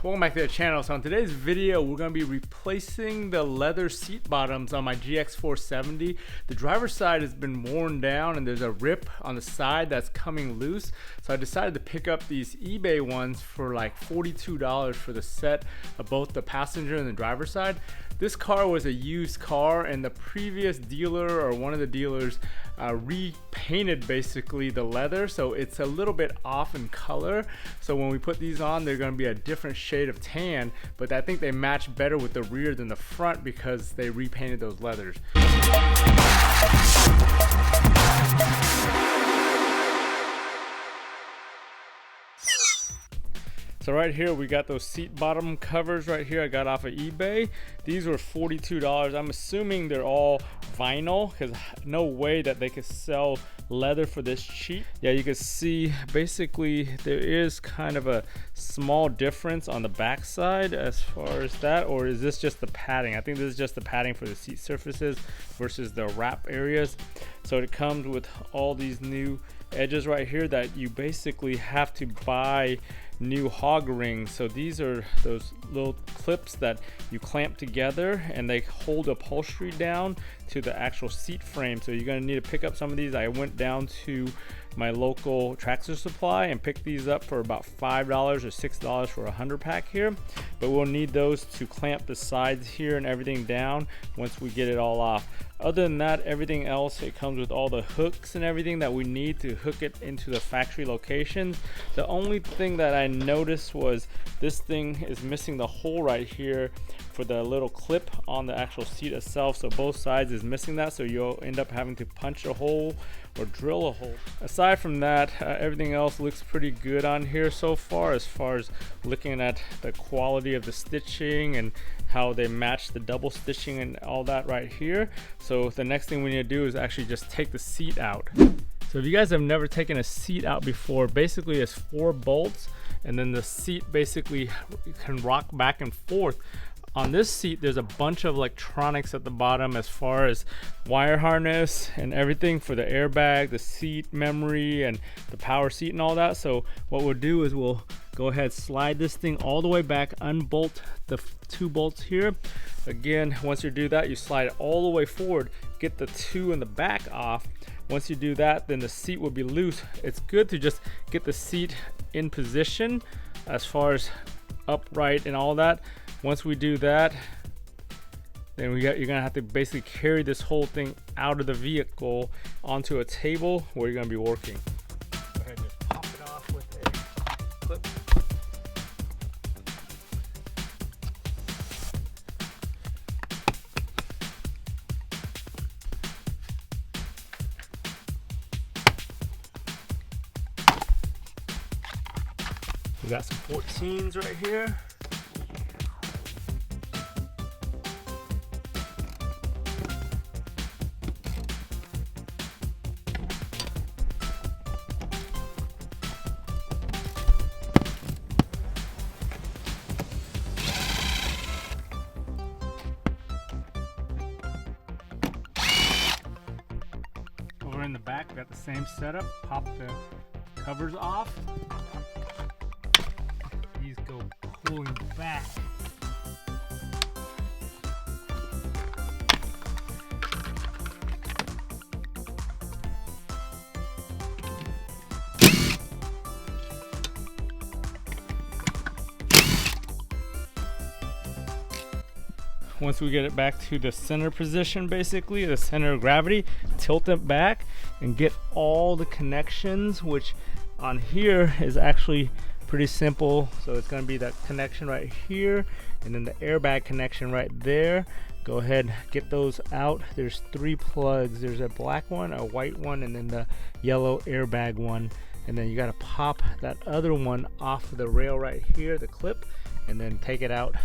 Welcome back to the channel. So in today's video, we're going to be replacing the leather seat bottoms on my GX470. The driver's side has been worn down and there's a rip on the side that's coming loose. So I decided to pick up these eBay ones for like $42 for the set of both the passenger and the driver's side. This car was a used car and the previous dealer or one of the dealers repainted basically the leather, so it's a little bit off in color. So when we put these on, they're going to be a different shade of tan, but I think they match better with the rear than the front because they repainted those leathers. So right here we got those seat bottom covers right here I got off of eBay. These were $42. I'm assuming they're all vinyl because no way that they could sell leather for this cheap. Yeah, you can see basically there is kind of a small difference on the back side as far as that, or is this just the padding? I think this is just the padding for the seat surfaces versus the wrap areas. So it comes with all these new edges right here that you basically have to buy new hog rings. So these are those little clips that you clamp together and they hold upholstery down to the actual seat frame. So you're going to need to pick up some of these. I went down to my local Tractor Supply and picked these up for about $5 or $6 for a 100 pack here, but we'll need those to clamp the sides here and everything down once we get it all off. Other than that, everything else, it comes with all the hooks and everything that we need to hook it into the factory locations. The only thing that I noticed was this thing is missing the hole right here for the little clip on the actual seat itself. So both sides is missing that, so you'll end up having to punch a hole or drill a hole. Aside from that, everything else looks pretty good on here so far, as looking at the quality of the stitching and how they match the double stitching and all that right here. So the next thing we need to do is actually just take the seat out. So if you guys have never taken a seat out before, basically it's 4 bolts and then the seat basically can rock back and forth. On this seat, there's a bunch of electronics at the bottom as far as wire harness and everything for the airbag, the seat memory, and the power seat and all that. So what we'll do is we'll go ahead, slide this thing all the way back, unbolt the 2 bolts here. Again, once you do that, you slide it all the way forward, get the 2 in the back off. Once you do that, then the seat will be loose. It's good to just get the seat in position as far as upright and all that. Once we do that, then you're gonna have to basically carry this whole thing out of the vehicle onto a table where you're gonna be working. Go ahead and just pop it off with a clip. We got some 14s right here. Over in the back, we got the same setup. Pop the covers off. These go pulling back. Once we get it back to the center position, basically the center of gravity, tilt it back and get all the connections, which on here is actually pretty simple. So it's going to be that connection right here and then the airbag connection right there. Go ahead, get those out. There's 3 plugs. There's a black one, a white one, and then the yellow airbag one. And then you got to pop that other one off of the rail right here, the clip, and then take it out.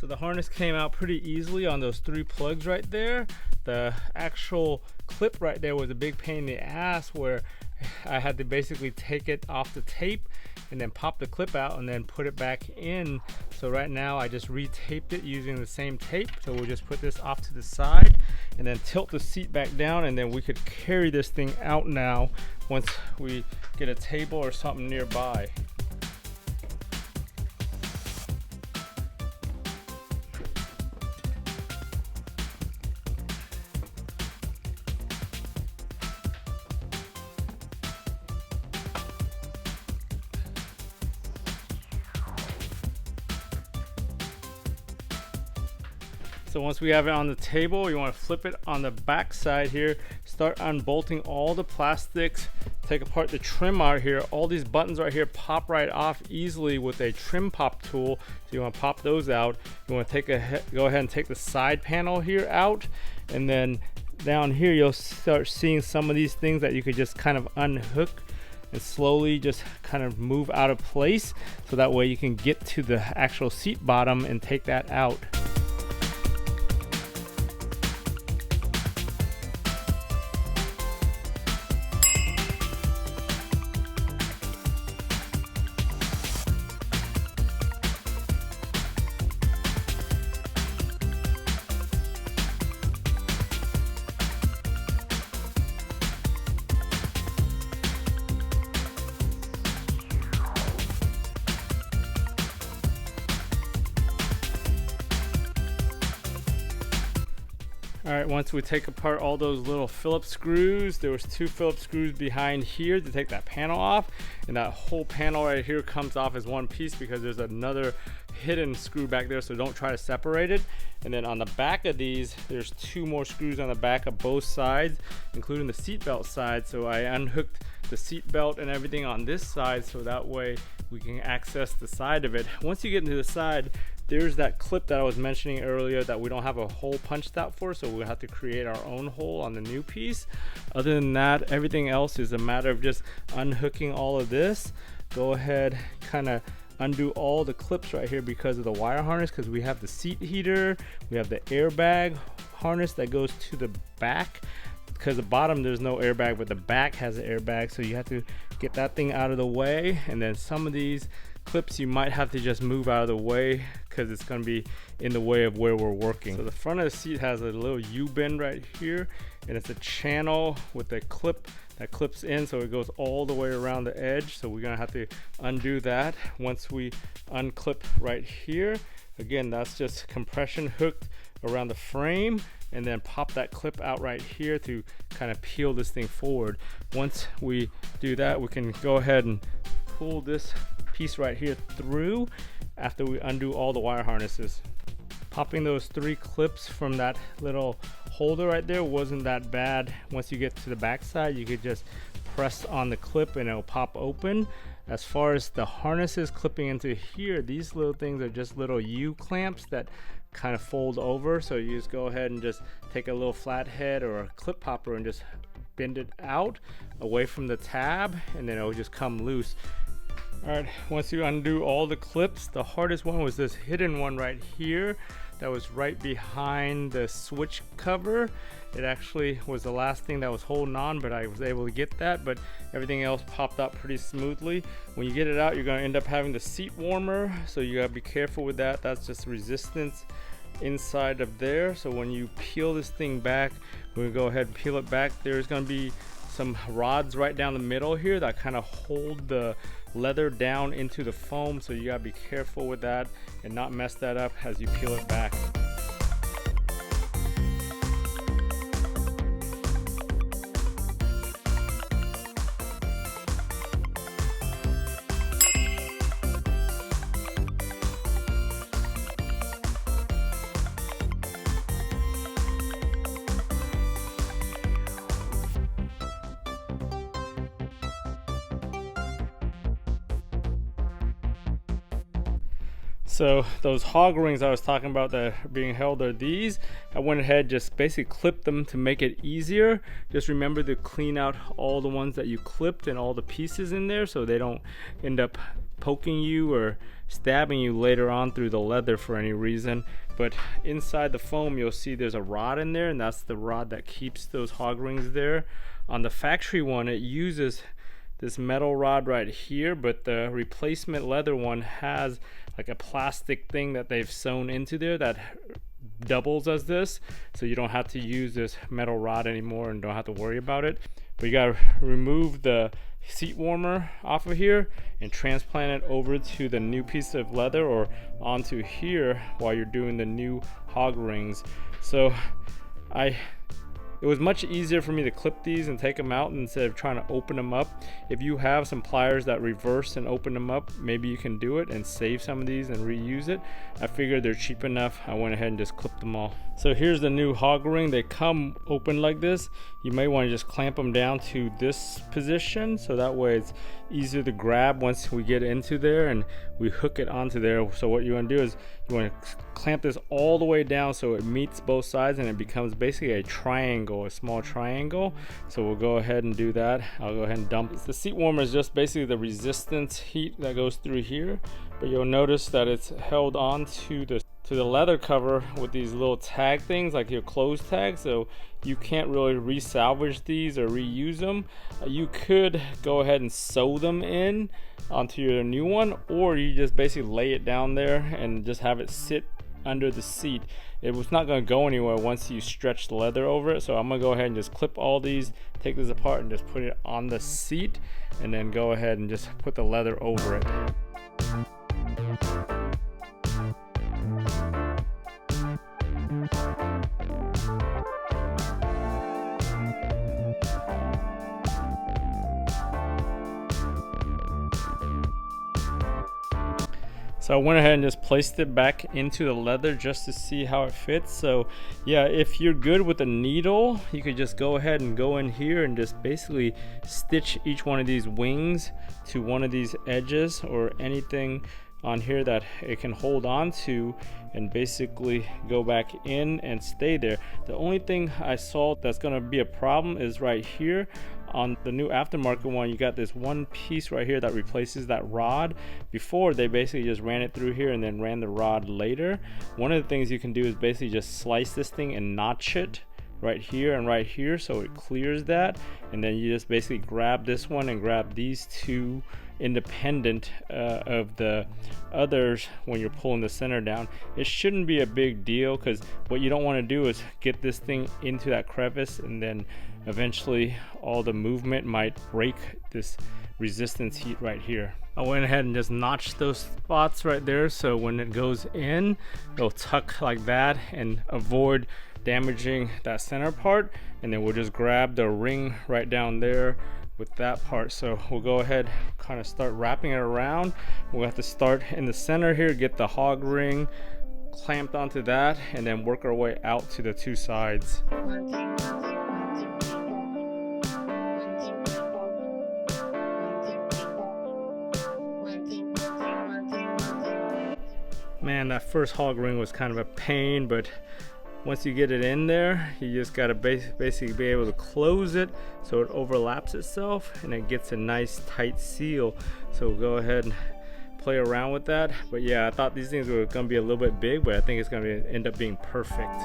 So the harness came out pretty easily on those 3 plugs right there. The actual clip right there was a big pain in the ass, where I had to basically take it off the tape and then pop the clip out and then put it back in. So right now I just retaped it using the same tape. So we'll just put this off to the side and then tilt the seat back down, and then we could carry this thing out now once we get a table or something nearby. So once we have it on the table, you want to flip it on the back side here, start unbolting all the plastics, take apart the trim out here. All these buttons right here pop right off easily with a trim pop tool. So you want to pop those out. You want to go ahead and take the side panel here out, and then down here you'll start seeing some of these things that you could just kind of unhook and slowly just kind of move out of place, so that way you can get to the actual seat bottom and take that out. All right, once we take apart all those little Phillips screws, there was 2 Phillips screws behind here to take that panel off, and that whole panel right here comes off as one piece because there's another hidden screw back there, so don't try to separate it. And then on the back of these, there's 2 more screws on the back of both sides, including the seat belt side. So I unhooked the seat belt and everything on this side, so that way we can access the side of it. Once you get into the side, there's that clip that I was mentioning earlier that we don't have a hole punched out for, so we'll have to create our own hole on the new piece. Other than that, everything else is a matter of just unhooking all of this. Go ahead, kind of undo all the clips right here because of the wire harness, because we have the seat heater, we have the airbag harness that goes to the back, because the bottom there's no airbag, but the back has an airbag, so you have to get that thing out of the way. And then some of these clips you might have to just move out of the way because it's going to be in the way of where we're working. So the front of the seat has a little U-bend right here, and it's a channel with a clip that clips in, so it goes all the way around the edge. So we're gonna have to undo that once we unclip right here. Again, that's just compression hooked around the frame, and then pop that clip out right here to kind of peel this thing forward. Once we do that, we can go ahead and pull this piece right here through after we undo all the wire harnesses. Popping those 3 clips from that little holder right there wasn't that bad. Once you get to the back side, you could just press on the clip and it'll pop open. As far as the harnesses clipping into here, these little things are just little U clamps that kind of fold over, so you just go ahead and just take a little flathead or a clip popper and just bend it out away from the tab, and then it'll just come loose. All right, once you undo all the clips, the hardest one was this hidden one right here that was right behind the switch cover. It actually was the last thing that was holding on, but I was able to get that, but everything else popped out pretty smoothly. When you get it out, you're going to end up having the seat warmer, so you got to be careful with that. That's just resistance inside of there. So when you peel this thing back, we're going to go ahead and peel it back. There's going to be some rods right down the middle here that kind of hold the leather down into the foam, so you gotta be careful with that and not mess that up as you peel it back. So those hog rings I was talking about that are being held are these. I went ahead, just basically clipped them to make it easier. Just remember to clean out all the ones that you clipped and all the pieces in there so they don't end up poking you or stabbing you later on through the leather for any reason. But inside the foam, you'll see there's a rod in there, and that's the rod that keeps those hog rings there. On the factory one, it uses this metal rod right here, but the replacement leather one has like a plastic thing that they've sewn into there that doubles as this, so you don't have to use this metal rod anymore and don't have to worry about it. But you gotta remove the seat warmer off of here and transplant it over to the new piece of leather or onto here while you're doing the new hog rings. So it was much easier for me to clip these and take them out instead of trying to open them up. If you have some pliers that reverse and open them up, maybe you can do it and save some of these and reuse it. I figured they're cheap enough. I went ahead and just clipped them all. So here's the new hog ring. They come open like this. You may want to just clamp them down to this position, so that way it's easier to grab once we get into there and we hook it onto there. So what you want to do is you want to clamp this all the way down so it meets both sides and it becomes basically a triangle, a small triangle. So we'll go ahead and do that. I'll go ahead and dump. The seat warmer is just basically the resistance heat that goes through here, but you'll notice that it's held on to the leather cover with these little tag things like your clothes tag, so you can't really resalvage these or reuse them. You could go ahead and sew them in onto your new one, or you just basically lay it down there and just have it sit under the seat. It was not going to go anywhere once you stretch the leather over it. So I'm going to go ahead and just clip all these, take this apart and just put it on the seat, and then go ahead and just put the leather over it. So I went ahead and just placed it back into the leather just to see how it fits. So yeah, if you're good with a needle, you could just go ahead and go in here and just basically stitch each one of these wings to one of these edges or anything on here that it can hold on to, and basically go back in and stay there. The only thing I saw that's going to be a problem is right here. On the new aftermarket one, you got this one piece right here that replaces that rod. Before, they basically just ran it through here and then ran the rod later. One of the things you can do is basically just slice this thing and notch it right here and right here so it clears that, and then you just basically grab this one and grab these two independent of the others when you're pulling the center down. It shouldn't be a big deal, because what you don't want to do is get this thing into that crevice, and then eventually all the movement might break this resistance heat right here. I went ahead and just notched those spots right there, so when it goes in, it'll tuck like that and avoid damaging that center part. And then we'll just grab the ring right down there with that part. So we'll go ahead, kind of start wrapping it around. We'll have to start in the center here, get the hog ring clamped onto that, and then work our way out to the two sides. Man, that first hog ring was kind of a pain, but once you get it in there, you just got to basically be able to close it so it overlaps itself and it gets a nice tight seal. So we'll go ahead and play around with that. But yeah, I thought these things were going to be a little bit big, but I think it's going to end up being perfect.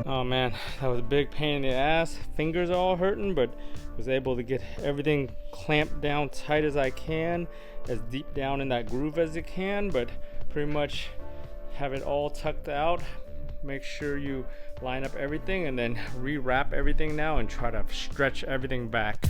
Oh man, that was a big pain in the ass. Fingers all hurting, but was able to get everything clamped down tight as I can, as deep down in that groove as it can, but pretty much have it all tucked out. Make sure you line up everything and then rewrap everything now and try to stretch everything back.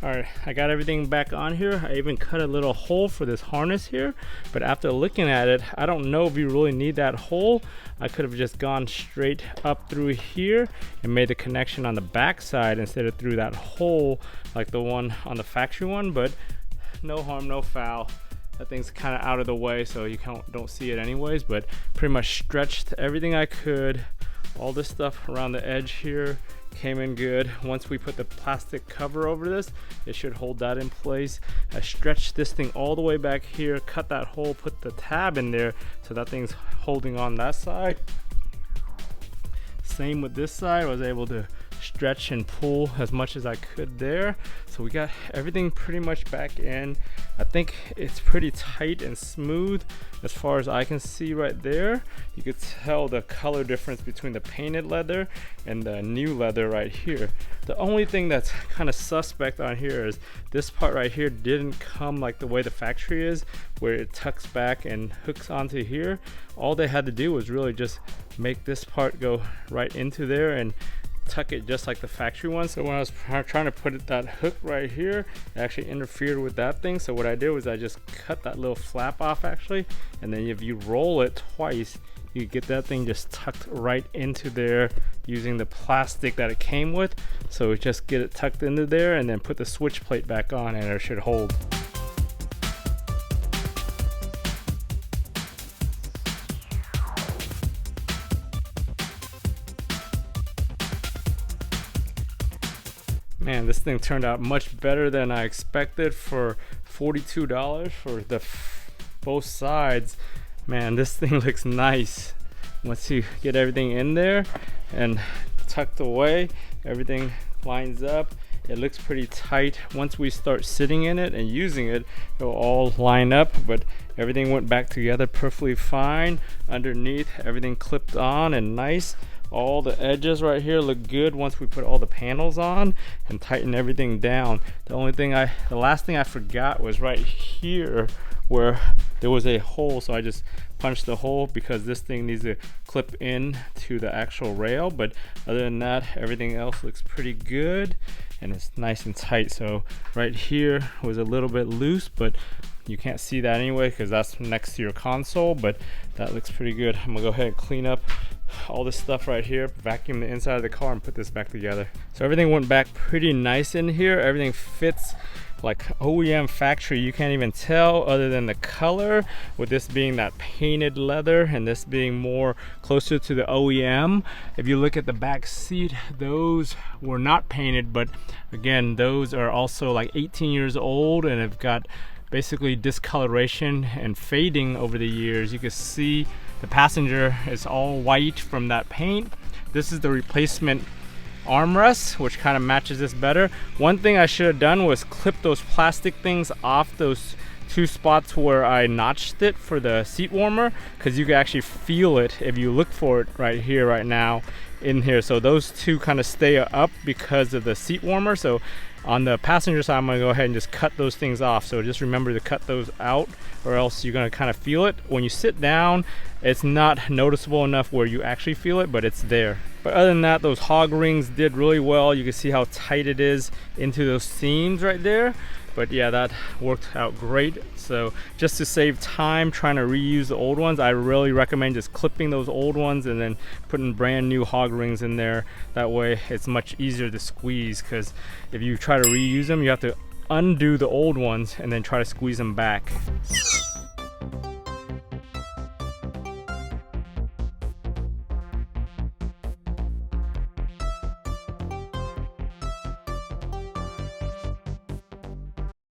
All right, I got everything back on here. I even cut a little hole for this harness here, but after looking at it, I don't know if you really need that hole. I could have just gone straight up through here and made the connection on the back side instead of through that hole like the one on the factory one, but no harm, no foul. That thing's kind of out of the way, so you don't see it anyways, but pretty much stretched everything I could. All this stuff around the edge here came in good. Once we put the plastic cover over this, it should hold that in place. I stretched this thing all the way back here, cut that hole, put the tab in there so that thing's holding on that side. Same with this side, I was able to stretch and pull as much as I could there. So we got everything pretty much back in. I think it's pretty tight and smooth as far as I can see right there. You could tell the color difference between the painted leather and the new leather right here. The only thing that's kind of suspect on here is this part right here didn't come like the way the factory is, where it tucks back and hooks onto here. All they had to do was really just make this part go right into there and tuck it just like the factory one. So when I was trying to put that hook right here, it actually interfered with that thing. So what I did was I just cut that little flap off actually, and then if you roll it twice, you get that thing just tucked right into there using the plastic that it came with. So just get it tucked into there and then put the switch plate back on and it should hold. Man, this thing turned out much better than I expected for $42 for the both sides. Man, this thing looks nice. Once you get everything in there and tucked away, everything lines up. It looks pretty tight. Once we start sitting in it and using it, it'll all line up, but everything went back together perfectly fine. Underneath, everything clipped on and nice. All the edges right here look good once we put all the panels on and tighten everything down. The last thing I forgot was right here where there was a hole, so I just punched the hole because this thing needs to clip in to the actual rail. But other than that, everything else looks pretty good and it's nice and tight. So right here was a little bit loose, but you can't see that anyway because that's next to your console, but that looks pretty good. I'm gonna go ahead and clean up all this stuff right here, vacuum the inside of the car and put this back together. So everything went back pretty nice in here. Everything fits like OEM factory. You can't even tell other than the color, with this being that painted leather and this being more closer to the OEM. If you look at the back seat, those were not painted, but again, those are also like 18 years old and have got basically discoloration and fading over the years. You can see the passenger is all white from that paint. This is the replacement armrest, which kind of matches this better. One thing I should have done was clip those plastic things off those two spots where I notched it for the seat warmer, because you can actually feel it if you look for it right here right now in here. So those two kind of stay up because of the seat warmer. So on the passenger side, I'm gonna go ahead and just cut those things off. So just remember to cut those out or else you're gonna kind of feel it. When you sit down, it's not noticeable enough where you actually feel it, but it's there. But other than that, those hog rings did really well. You can see how tight it is into those seams right there. But yeah, that worked out great. So just to save time trying to reuse the old ones, I really recommend just clipping those old ones and then putting brand new hog rings in there. That way it's much easier to squeeze, because if you try to reuse them, you have to undo the old ones and then try to squeeze them back.